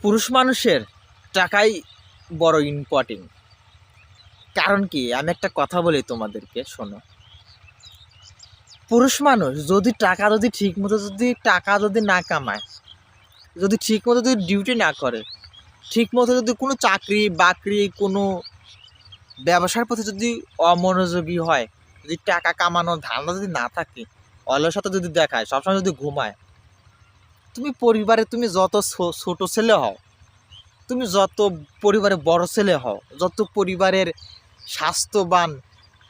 পুরুষ মানুষের টাকাই বড় ইম্পর্টেন্ট। কারণ কি, আমি একটা কথা বলি তোমাদেরকে, শোনো। পুরুষ মানুষ যদি টাকা যদি না কামায়, যদি ঠিক মতো যদি ডিউটি না করে, ঠিক মতো যদি কোনো চাকরি বাকরি কোনো ব্যবসার প্রতি যদি অমনোযোগী হয়, যদি টাকা কামানোর ধারণা যদি না থাকে, অলসতা যদি দেখায়, সবসময় যদি ঘুমায়, তুমি পরিবারে তুমি যত ছোট ছেলে হও, তুমি যত পরিবারের বড় ছেলে হও, যত পরিবারের স্বাস্থ্যবান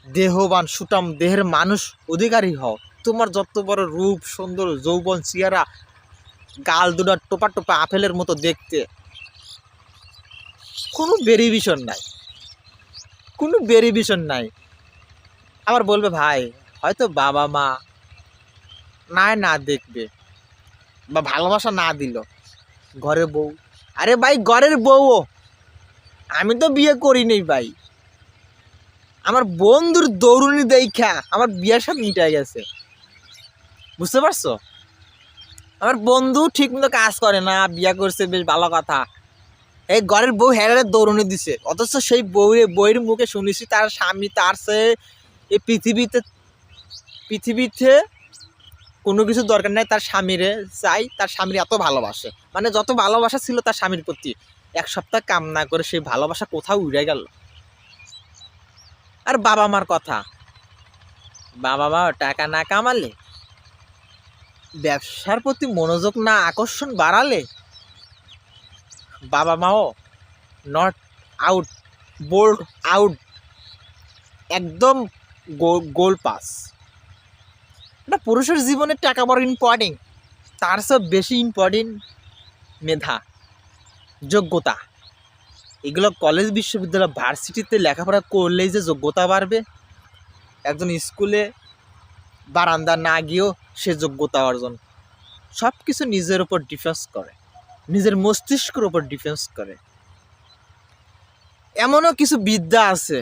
দেহবান সুঠাম দেহের মানুষ অধিকারী হও, তোমার যত বড় রূপ সুন্দর যৌবন চেহারা, গাল দুটা টোপা টোপা আপেলের মতো দেখতে, কোনো ভেরিয়েশন নাই, কোনো ভেরিয়েশন নাই। আবার বলবে ভাই হয়তো বাবা মা না দেখবে বা ভালোবাসা না দিল, ঘরের বউ, আরে ভাই ঘরের বউ, আমি তো বিয়ে করিনি ভাই, আমার বন্ধুর দৌড়ুনি দেখা আমার বিয়ের সাথে মিটে গেছে, বুঝতে পারছো? আমার বন্ধু ঠিক মতো কাজ করে না, বিয়ে করছে, বেশ ভালো কথা, এই ঘরের বউ হেরারে দৌড়ুনি দিছে, অথচ সেই বউয়ের মুখে শুনেছি তার স্বামী তার চেয়ে এই পৃথিবীতে কোনো কিছু দরকার নাই, তার স্বামীরে চাই, তার স্বামীর এত ভালোবাসে, মানে যত ভালোবাসা ছিল তার স্বামীর প্রতি, এক সপ্তাহ কাম না করে সেই ভালোবাসা কোথাও উড়ে গেল। আর বাবা মার কথা, বাবা মা টাকা না কামালে, ব্যবসার প্রতি মনোযোগ না আকর্ষণ বাড়ালে, বাবা মাও নট আউট, বোল্ড আউট, একদম গোল পাস। না, পুরুষের জীবনে টাকা বড় ইম্পর্টেন্ট, তার সব বেশি ইম্পর্টেন্ট মেধা, যোগ্যতা। এগুলো কলেজ বিশ্ববিদ্যালয় ভার্সিটিতে লেখাপড়া করলেই যে যোগ্যতা বাড়বে, একজন স্কুলে বারান্দা না গিয়েও সে যোগ্যতা অর্জন, সব কিছু নিজের উপর ডিফেন্স করে, নিজের মস্তিষ্কের উপর ডিফেন্স করে। এমনও কিছু বিদ্যা আছে,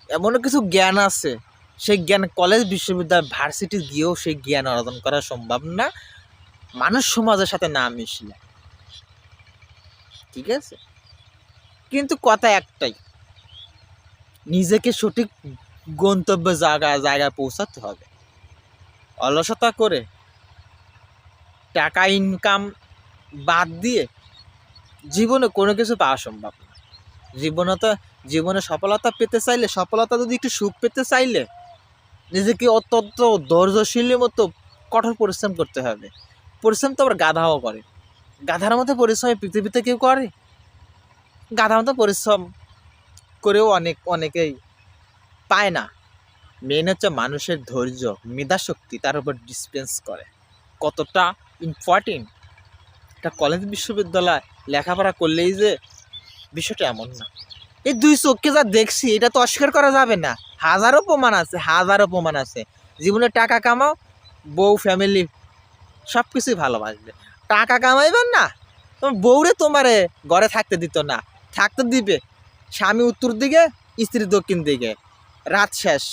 এমনও কিছু জ্ঞান আছে, সেই জ্ঞান কলেজ বিশ্ববিদ্যালয় ভার্সিটি গিয়েও সেই জ্ঞান অর্জন করা সম্ভব না, মানুষ সমাজের সাথে না মিশলে। ঠিক আছে, কিন্তু কথা একটাই, নিজেকে সঠিক গন্তব্য জায়গায় পৌঁছাতে হবে। অলসতা করে টাকা ইনকাম বাদ দিয়ে জীবনে কোনো কিছু পাওয়া সম্ভব না। জীবনে সফলতা পেতে চাইলে, সফলতা যদি একটু সুখ পেতে চাইলে, নিজেকে অত্যন্ত ধৈর্যশীলের মতো কঠোর পরিশ্রম করতে হবে। পরিশ্রম তো আবার গাধাও করে, গাধার মতো পরিশ্রম পৃথিবীতে কেউ করে? গাধার মতো পরিশ্রম করেও অনেকেই পায় না। মেন হচ্ছে মানুষের ধৈর্য, মেধাশক্তি তার উপর ডিসপেন্স করে, কতটা ইম্পর্টেন্ট। এটা কলেজ বিশ্ববিদ্যালয় লেখাপড়া করলেই যে বিষয়টা এমন না। এই দুই চোখকে যা দেখছি এটা তো অস্বীকার করা যাবে না, হাজারো প্রমাণ আছে। জীবনে টাকা কামাও, বউ ফ্যামিলি সব কিছুই ভালোবাসবে, টাকা কামাইবেন না, তোমার বউরে তোমারে ঘরে থাকতে দিত না, থাকতে দিবে স্বামী উত্তর দিকে, স্ত্রী দক্ষিণ দিকে, রাত শেষ।